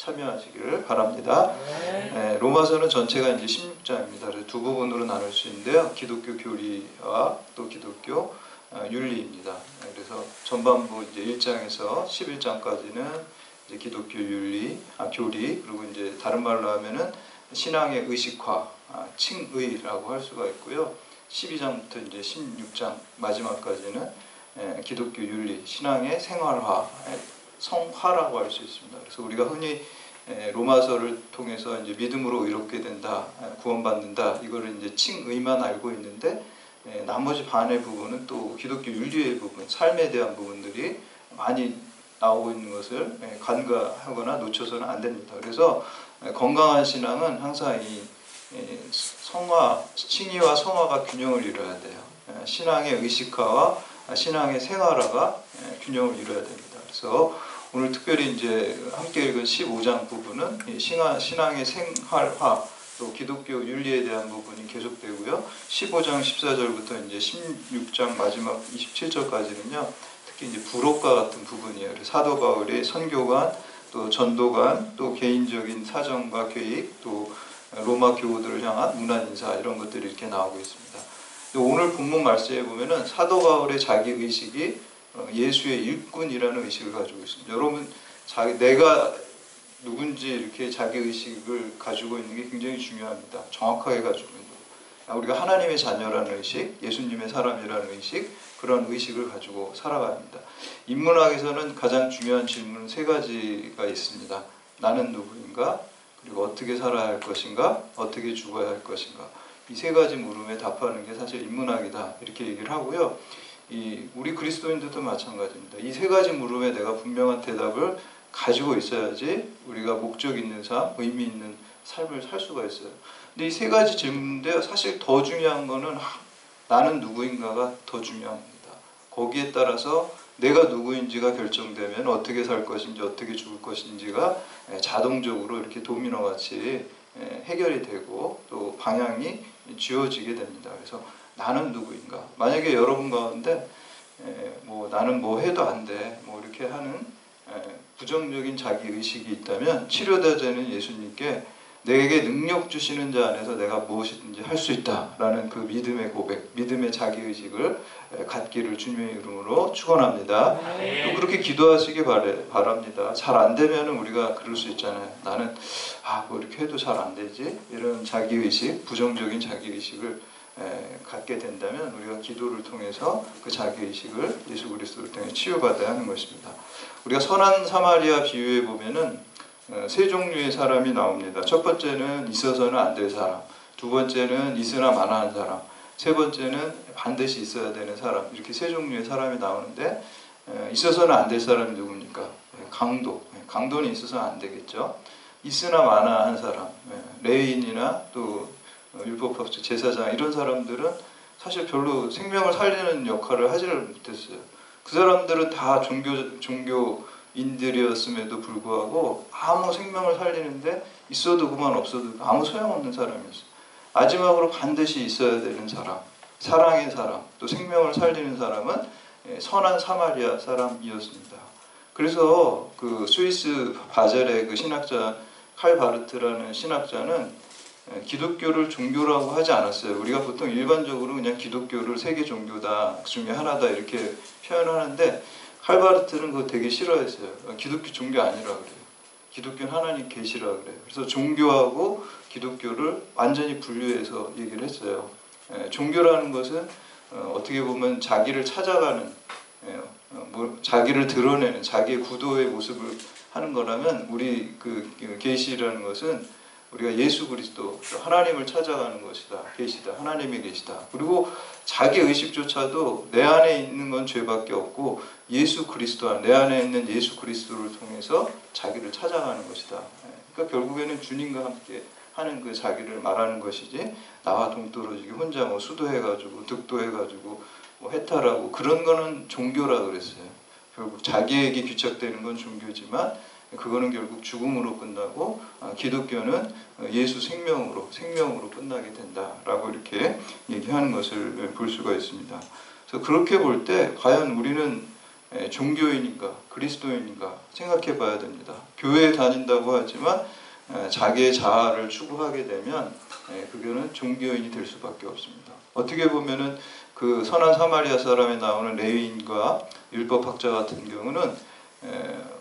참여하시기를 바랍니다. 로마서는 전체가 이제 16장입니다. 그래서 두 부분으로 나눌 수 있는데요. 기독교 교리와 또 기독교 윤리입니다. 그래서 전반부 이제 1장에서 11장까지는 이제 기독교 윤리, 교리, 그리고 이제 다른 말로 하면은 신앙의 의식화, 칭의라고 할 수가 있고요. 12장부터 이제 16장 마지막까지는 기독교 윤리, 신앙의 생활화, 성화라고 할 수 있습니다. 그래서 우리가 흔히 로마서를 통해서 이제 믿음으로 의롭게 된다, 구원받는다, 이거를 이제 칭의만 알고 있는데 나머지 반의 부분은 또 기독교 윤리의 부분, 삶에 대한 부분들이 많이 나오고 있는 것을 간과하거나 놓쳐서는 안 됩니다. 그래서 건강한 신앙은 항상 이 성화, 칭의와 성화가 균형을 이루어야 돼요. 신앙의 의식화와 신앙의 생활화가 균형을 이루어야 됩니다. 그래서 오늘 특별히 이제 함께 읽은 15장 부분은 신앙의 생활화, 또 기독교 윤리에 대한 부분이 계속되고요. 15장 14절부터 이제 16장 마지막 27절까지는요. 특히 이제 부록과 같은 부분이에요. 사도 바울의 선교관, 또 전도관, 또 개인적인 사정과 계획, 또 로마 교우들을 향한 문안 인사, 이런 것들이 이렇게 나오고 있습니다. 오늘 본문 말씀에 보면은 사도 바울의 자기 의식이 예수의 일꾼이라는 의식을 가지고 있습니다. 여러분, 내가 누군지 이렇게 자기 의식을 가지고 있는 게 굉장히 중요합니다. 정확하게 가지고 있는 거예요. 우리가 하나님의 자녀라는 의식, 예수님의 사람이라는 의식, 그런 의식을 가지고 살아가야 합니다. 인문학에서는 가장 중요한 질문은 3가지가 있습니다. 나는 누구인가? 그리고 어떻게 살아야 할 것인가? 어떻게 죽어야 할 것인가? 이 3가지 물음에 답하는 게 사실 인문학이다, 이렇게 얘기를 하고요. 우리 그리스도인들도 마찬가지입니다. 이 3가지 물음에 내가 분명한 대답을 가지고 있어야지 우리가 목적 있는 삶, 의미 있는 삶을 살 수가 있어요. 근데 이 3가지 질문인데 사실 더 중요한 거는 나는 누구인가가 더 중요합니다. 거기에 따라서 내가 누구인지가 결정되면 어떻게 살 것인지 어떻게 죽을 것인지가 자동적으로 이렇게 도미노같이 해결이 되고 또 방향이 쥐어지게 됩니다. 그래서 나는 누구인가? 만약에 여러분 가운데 나는 뭐 해도 안 돼, 이렇게 하는 부정적인 자기의식이 있다면 치료되자는 예수님께 내게 능력 주시는 자 안에서 내가 무엇이든지 할 수 있다라는 그 믿음의 고백, 믿음의 자기의식을 갖기를 주님의 이름으로 축원합니다. 또 그렇게 기도하시기 바랍니다. 잘 안 되면 우리가 그럴 수 있잖아요. 나는 뭐 이렇게 해도 잘 안 되지, 이런 자기의식, 부정적인 자기의식을 갖게 된다면 우리가 기도를 통해서 그 자기의식을 예수 그리스도를 통해 치유받아야 하는 것입니다. 우리가 선한 사마리아 비유에 보면은 3 종류의 사람이 나옵니다. 첫 번째는 있어서는 안 될 사람, 두 번째는 있으나 마나한 사람, 세 번째는 반드시 있어야 되는 사람, 이렇게 3 종류의 사람이 나오는데 있어서는 안 될 사람이 누굽니까? 강도는 있어서는 안 되겠죠. 있으나 마나한 사람, 레위인이나 또 율법학자, 제사장, 이런 사람들은 사실 별로 생명을 살리는 역할을 하지를 못했어요. 그 사람들은 다 종교인들이었음에도 불구하고 아무 생명을 살리는데 있어도 그만 없어도 아무 소용없는 사람이었어요. 마지막으로 반드시 있어야 되는 사람, 사랑의 사람, 또 생명을 살리는 사람은 선한 사마리아 사람이었습니다. 그래서 그 스위스 바젤의 그 신학자 칼 바르트라는 신학자는 기독교를 종교라고 하지 않았어요. 우리가 보통 일반적으로 그냥 기독교를 세계 종교다, 그 중에 하나다, 이렇게 표현하는데 칼 바르트는 그거 되게 싫어했어요. 기독교 종교 아니라 그래요. 기독교는 하나님 계시라 그래요. 그래서 종교하고 기독교를 완전히 분류해서 얘기를 했어요. 종교라는 것은 어떻게 보면 자기를 찾아가는, 자기를 드러내는, 자기의 구도의 모습을 하는 거라면, 우리 그 계시라는 것은 우리가 예수 그리스도, 하나님을 찾아가는 것이다. 계시다. 하나님이 계시다. 그리고 자기 의식조차도 내 안에 있는 건 죄밖에 없고 예수 그리스도, 내 안에 있는 예수 그리스도를 통해서 자기를 찾아가는 것이다. 그러니까 결국에는 주님과 함께 하는 그 자기를 말하는 것이지, 나와 동떨어지게 혼자 수도해가지고 득도해가지고 해탈하고 그런 거는 종교라 그랬어요. 결국 자기에게 귀착되는 건 종교지만 그거는 결국 죽음으로 끝나고 기독교는 예수 생명으로 끝나게 된다라고 이렇게 얘기하는 것을 볼 수가 있습니다. 그래서 그렇게 볼 때 과연 우리는 종교인인가 그리스도인인가 생각해 봐야 됩니다. 교회에 다닌다고 하지만 자기의 자아를 추구하게 되면 그거는 종교인이 될 수밖에 없습니다. 어떻게 보면은 그 선한 사마리아 사람에 나오는 레위인과 율법학자 같은 경우는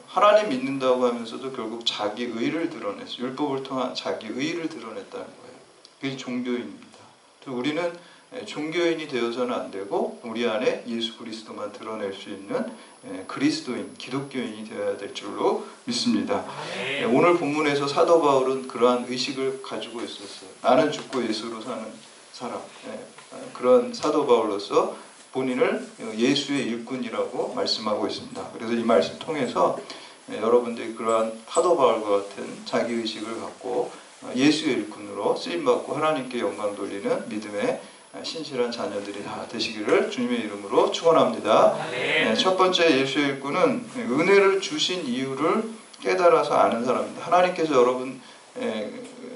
하나님 믿는다고 하면서도 결국 자기 의를 드러냈어요. 율법을 통한 자기 의를 드러냈다는 거예요. 그게 종교인입니다. 우리는 종교인이 되어서는 안 되고 우리 안에 예수 그리스도만 드러낼 수 있는 그리스도인, 기독교인이 되어야 될 줄로 믿습니다. 오늘 본문에서 사도 바울은 그러한 의식을 가지고 있었어요. 나는 죽고 예수로 사는 사람. 그런 사도 바울로서 본인을 예수의 일꾼이라고 말씀하고 있습니다. 그래서 이 말씀 통해서 여러분들이 그러한 사도 바울과 같은 자기의식을 갖고 예수의 일꾼으로 쓰임받고 하나님께 영광 돌리는 믿음의 신실한 자녀들이 다 되시기를 주님의 이름으로 축원합니다. 첫 번째 예수의 일꾼은 은혜를 주신 이유를 깨달아서 아는 사람입니다. 하나님께서 여러분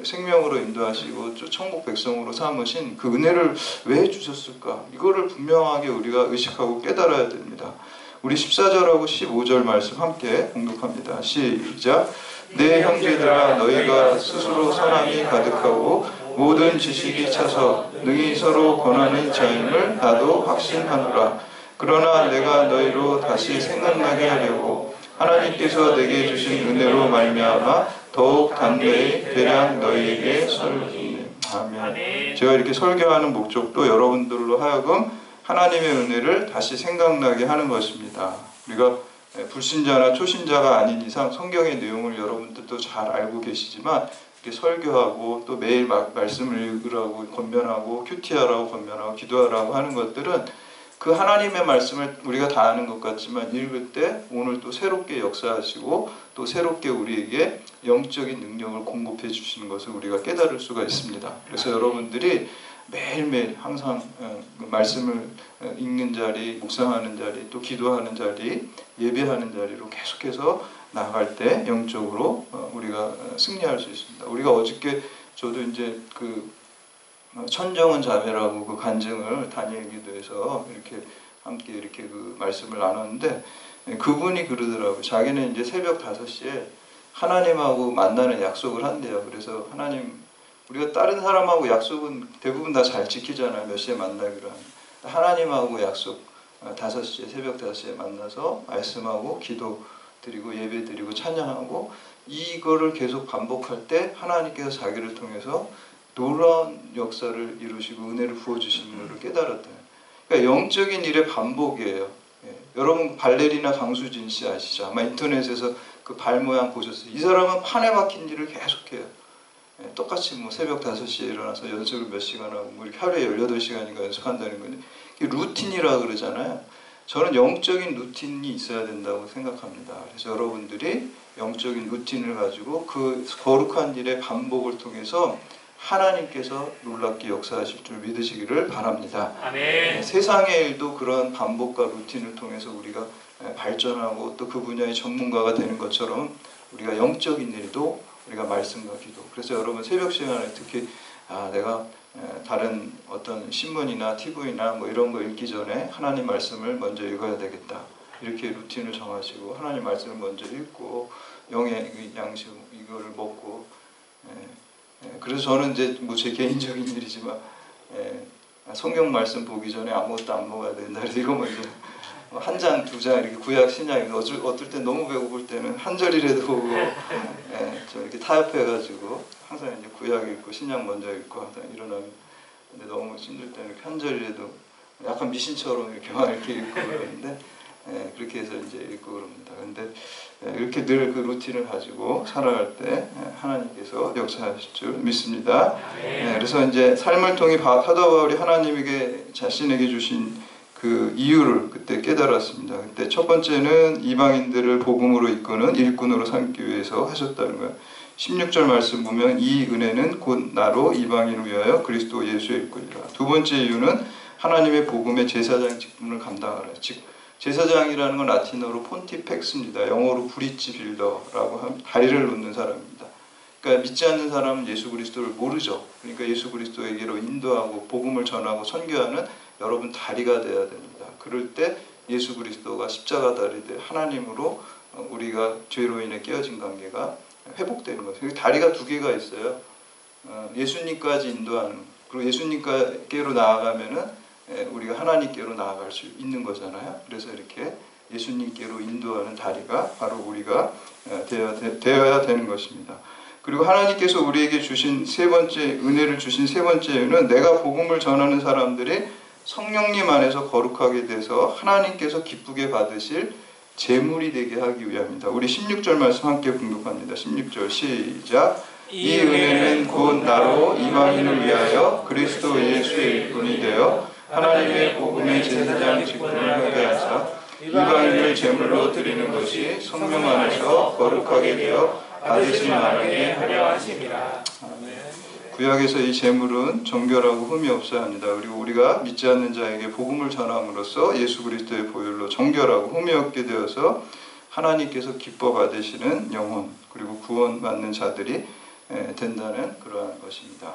생명으로 인도하시고 천국 백성으로 삼으신 그 은혜를 왜 주셨을까? 이거를 분명하게 우리가 의식하고 깨달아야 됩니다. 우리 14절하고 15절 말씀 함께 공독합니다. 시작. 내 형제들아 너희가 스스로 선함이 가득하고 모든 지식이 차서 능히 서로 권하는 자임을 나도 확신하노라. 그러나 내가 너희로 다시 생각나게 하려고 하나님께서 내게 주신 은혜로 말미암아 더욱 담대히 대량 너희에게 설교하네. 아멘. 제가 이렇게 설교하는 목적도 여러분들로 하여금 하나님의 은혜를 다시 생각나게 하는 것입니다. 우리가 불신자나 초신자가 아닌 이상 성경의 내용을 여러분들도 잘 알고 계시지만 이렇게 설교하고 또 매일 말씀을 읽으라고 권면하고 큐티하라고 권면하고 기도하라고 하는 것들은 그 하나님의 말씀을 우리가 다 아는 것 같지만 읽을 때 오늘 또 새롭게 역사하시고 또 새롭게 우리에게 영적인 능력을 공급해 주시는 것을 우리가 깨달을 수가 있습니다. 그래서 여러분들이 매일매일 항상 말씀을 읽는 자리, 묵상하는 자리, 또 기도하는 자리, 예배하는 자리로 계속해서 나아갈 때 영적으로 우리가 승리할 수 있습니다. 우리가 어저께 저도 이제 그 천정은 자매라고 그 간증을 다니엘 기도에서 이렇게 함께 이렇게 그 말씀을 나눴는데 그분이 그러더라고요. 자기는 이제 새벽 5시에 하나님하고 만나는 약속을 한대요. 그래서 하나님, 우리가 다른 사람하고 약속은 대부분 다 잘 지키잖아요. 몇 시에 만나기로 하면. 하나님하고 약속 5시에, 새벽 5시에 만나서 말씀하고 기도 드리고 예배 드리고 찬양하고 이거를 계속 반복할 때 하나님께서 자기를 통해서 놀라운 역사를 이루시고 은혜를 부어주시는 것을 깨달았다. 그러니까 영적인 일의 반복이에요. 여러분 발레리나 강수진 씨 아시죠? 아마 인터넷에서 그 발 모양 보셨어요. 이 사람은 판에 박힌 일을 계속해요. 똑같이 뭐 새벽 5시에 일어나서 연습을 몇 시간 하고 뭐 이렇게 하루에 18시간인가 연습한다는 건데 이게 루틴이라 그러잖아요. 저는 영적인 루틴이 있어야 된다고 생각합니다. 그래서 여러분들이 영적인 루틴을 가지고 그 거룩한 일의 반복을 통해서 하나님께서 놀랍게 역사하실 줄 믿으시기를 바랍니다. 아멘. 세상의 일도 그런 반복과 루틴을 통해서 우리가 발전하고 또 그 분야의 전문가가 되는 것처럼 우리가 영적인 일도 우리가 말씀과 기도. 그래서 여러분 새벽 시간에 특히 내가 다른 어떤 신문이나 TV나 뭐 이런 거 읽기 전에 하나님 말씀을 먼저 읽어야 되겠다. 이렇게 루틴을 정하시고 하나님 말씀을 먼저 읽고 영의 양식 이거를 먹고 그래서 저는 이제 뭐 제 개인적인 일이지만 성경 말씀 보기 전에 아무것도 안 먹어야 된다. 그래서 이거 먼저 한 장, 2장 이렇게 구약 신약 어떨 때 너무 배고플 때는 한 절이라도 보고 좀 이렇게 타협해가지고 항상 이제 구약 읽고 신약 먼저 읽고 하다 일어나면 근데 너무 힘들 때는 이렇게 한 절이라도 약간 미신처럼 이렇게 막 이렇게 읽고 그러는데 그렇게 해서 이제 읽고 그럽니다. 근데 이렇게 늘 그 루틴을 가지고 살아갈 때 하나님께서 역사하실 줄 믿습니다. 그래서 이제 삶을 통해 사도 바울이 하나님에게 자신에게 주신 그 이유를 그때 깨달았습니다. 그때 첫 번째는 이방인들을 복음으로 이끄는 일꾼으로 삼기 위해서 하셨다는 거예요. 16절 말씀 보면 이 은혜는 곧 나로 이방인을 위하여 그리스도 예수의 일꾼이라. 두 번째 이유는 하나님의 복음의 제사장 직분을 감당하라. 즉 제사장이라는 건 라틴어로 폰티펙스입니다. 영어로 브릿지 빌더라고 하면 다리를 놓는 사람입니다. 그러니까 믿지 않는 사람은 예수 그리스도를 모르죠. 그러니까 예수 그리스도에게로 인도하고 복음을 전하고 선교하는 여러분 다리가 돼야 됩니다. 그럴 때 예수 그리스도가 십자가 다리되 하나님으로 우리가 죄로 인해 깨어진 관계가 회복되는 거죠. 다리가 두 개가 있어요. 예수님까지 인도하는, 그리고 예수님께로 나아가면은 우리가 하나님께로 나아갈 수 있는 거잖아요. 그래서 이렇게 예수님께로 인도하는 다리가 바로 우리가 되어야 되는 것입니다. 그리고 하나님께서 우리에게 주신 세 번째, 은혜를 주신 세 번째 이유는 내가 복음을 전하는 사람들이 성령님 안에서 거룩하게 돼서 하나님께서 기쁘게 받으실 제물이 되게 하기 위함입니다. 우리 16절 말씀 함께 공독합니다. 16절 시작. 이 은혜는 곧 나로 이방인을 위하여 그리스도 예수의 일꾼이 되어 하나님의 복음의 제사장 직분을 하게 하사 이방인을 제물로 드리는 것이 성령 안에서 거룩하게 되어 받으심 나누게 하려 하심이라. 구약에서 이 제물은 정결하고 흠이 없어야 합니다. 그리고 우리가 믿지 않는 자에게 복음을 전함으로써 예수 그리스도의 보혈로 정결하고 흠이 없게 되어서 하나님께서 기뻐 받으시는 영혼, 그리고 구원받는 자들이 된다는 그러한 것입니다.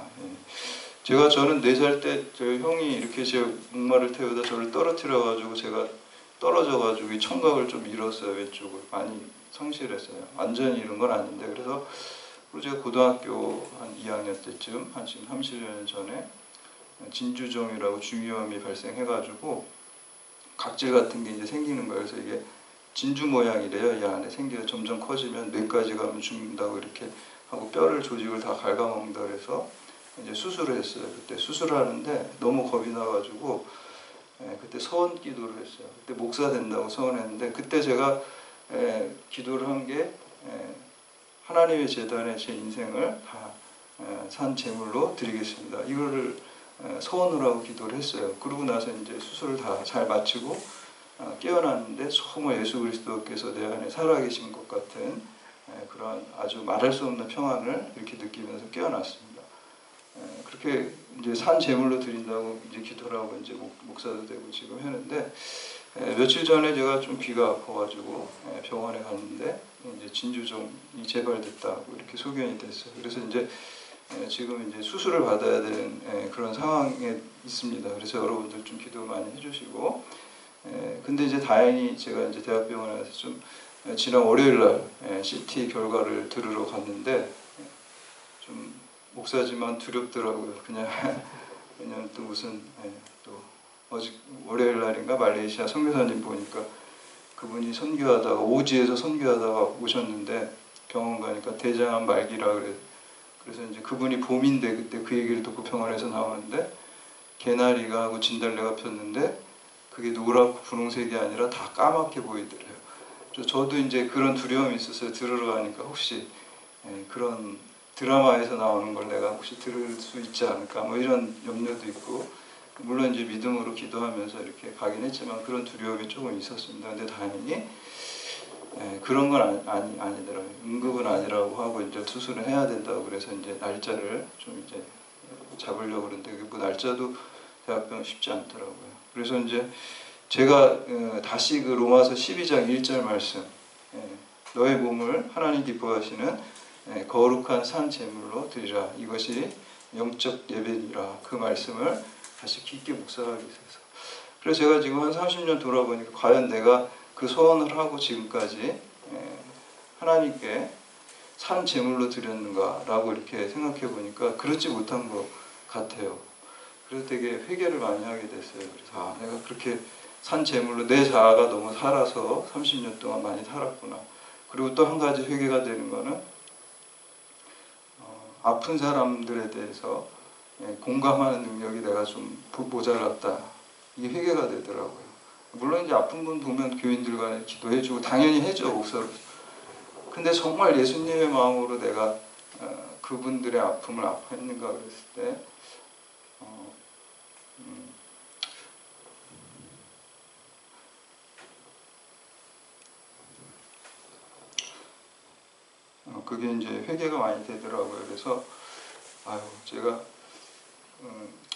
저는 4살 때 저희 형이 이렇게 제 목마를 태우다 저를 떨어뜨려가지고 제가 떨어져가지고 이 청각을 좀 잃었어요. 왼쪽을 많이 성실했어요. 완전히 잃은 건 아닌데. 그래서 제가 고등학교 한 2학년 때쯤, 한 지금 30년 전에 진주종이라고 중이염이 발생해가지고 각질 같은 게 이제 생기는 거예요. 그래서 이게 진주 모양이래요. 이 안에 생기가 점점 커지면 뇌까지 가면 죽는다고 이렇게 하고 뼈를 조직을 다 갉아먹는다 그래서 이제 수술을 했어요. 그때 수술하는데 너무 겁이 나가지고 그때 서원 기도를 했어요. 그때 목사 된다고 서원했는데 그때 제가 기도를 한 게 하나님의 재단에 제 인생을 다 산 제물로 드리겠습니다. 이거를 서원을 하고 기도를 했어요. 그러고 나서 이제 수술을 다 잘 마치고 깨어났는데 정말 예수 그리스도께서 내 안에 살아계신 것 같은 그런 아주 말할 수 없는 평안을 이렇게 느끼면서 깨어났습니다. 그렇게 이제 산 제물로 드린다고 이제 기도를 하고 이제 목사도 되고 지금 했는데 며칠 전에 제가 좀 귀가 아파가지고 병원에 갔는데 이제 진주종이 재발됐다고 이렇게 소견이 됐어요. 그래서 이제 지금 이제 수술을 받아야 되는 그런 상황에 있습니다. 그래서 여러분들 좀 기도 많이 해주시고, 근데 이제 다행히 제가 이제 대학병원에서 좀 지난 월요일 날 CT 결과를 들으러 갔는데 좀 목사지만 두렵더라고요. 그냥 또 무슨 또 어제 월요일 날인가 말레이시아 선교사님 보니까 그분이 선교하다가 오지에서 선교하다가 오셨는데 병원 가니까 대장암 말기라 그래. 그래서 이제 그분이 봄인데 그때 그 얘기를 듣고 병원에서 나오는데 개나리가 하고 진달래가 폈는데 그게 노랗고 분홍색이 아니라 다 까맣게 보이더래요. 저도 이제 그런 두려움이 있었어요. 들으러 가니까 혹시 그런 드라마에서 나오는 걸 내가 혹시 들을 수 있지 않을까 뭐 이런 염려도 있고, 물론 이제 믿음으로 기도하면서 이렇게 가긴 했지만 그런 두려움이 조금 있었습니다. 근데 다행히 그런 건 아니더라고요. 응급은 아니라고 하고 이제 수술을 해야 된다고 그래서 이제 날짜를 좀 이제 잡으려고 그러는데 그 날짜도 대학병원 쉽지 않더라고요. 그래서 이제 제가 다시 그 로마서 12장 1절 말씀, 너의 몸을 하나님 기뻐하시는 거룩한 산 제물로 드리라. 이것이 영적 예배니라. 그 말씀을 다시 깊게 묵상하기 위해서. 그래서 제가 지금 한 30년 돌아보니까 과연 내가 그 소원을 하고 지금까지 하나님께 산 제물로 드렸는가라고 이렇게 생각해 보니까 그렇지 못한 것 같아요. 그래서 되게 회개를 많이 하게 됐어요. 그래서 내가 그렇게 산 제물로 내 자아가 너무 살아서 30년 동안 많이 살았구나. 그리고 또 한 가지 회개가 되는 거는 아픈 사람들에 대해서 공감하는 능력이 내가 좀 모자랐다. 이게 회개가 되더라고요. 물론 이제 아픈 분 보면 교인들 간에 기도해주고 당연히 해줘, 목사로서. 근데 정말 예수님의 마음으로 내가 그분들의 아픔을 아파했는가 그랬을 때 그게 이제 회개가 많이 되더라고요. 그래서 제가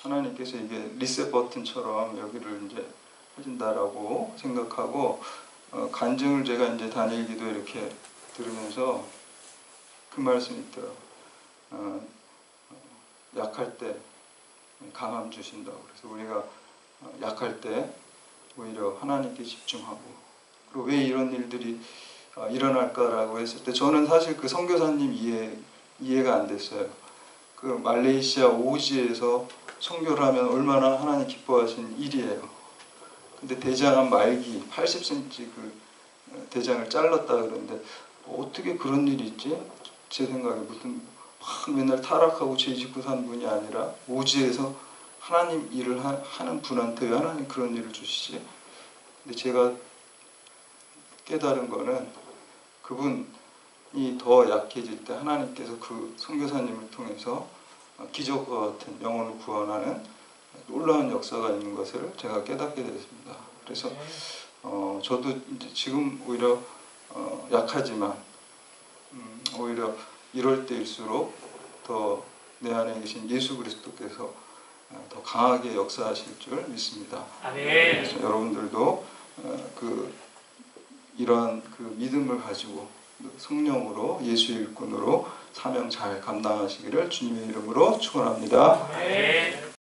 하나님께서 이게 리셋 버튼처럼 여기를 이제 해준다라고 생각하고 간증을 제가 이제 다니엘 기도 이렇게 들으면서 그 말씀이 있더라고요. 약할 때 강함 주신다고. 그래서 우리가 약할 때 오히려 하나님께 집중하고, 그리고 왜 이런 일들이 일어날까라고 했을 때 저는 사실 그 선교사님 이해가 안 됐어요. 그 말레이시아 오지에서 선교를 하면 얼마나 하나님 기뻐하신 일이에요. 근데 대장암 말기 80cm 그 대장을 잘랐다 그러는데 어떻게 그런 일이 있지? 제 생각에 무슨 막 맨날 타락하고 죄 짓고 산 분이 아니라 오지에서 하나님 일을 하는 분한테 왜 하나님 그런 일을 주시지? 근데 제가 깨달은 거는 그분이 더 약해질 때 하나님께서 그 선교사님을 통해서 기적과 같은 영혼을 구원하는 놀라운 역사가 있는 것을 제가 깨닫게 됐습니다. 그래서 저도 이제 지금 오히려 약하지만 오히려 이럴 때일수록 더 내 안에 계신 예수 그리스도께서 더 강하게 역사하실 줄 믿습니다. 그래서 여러분들도 이러한 그 믿음을 가지고 성령으로 예수의 일꾼으로 사명 잘 감당하시기를 주님의 이름으로 축원합니다.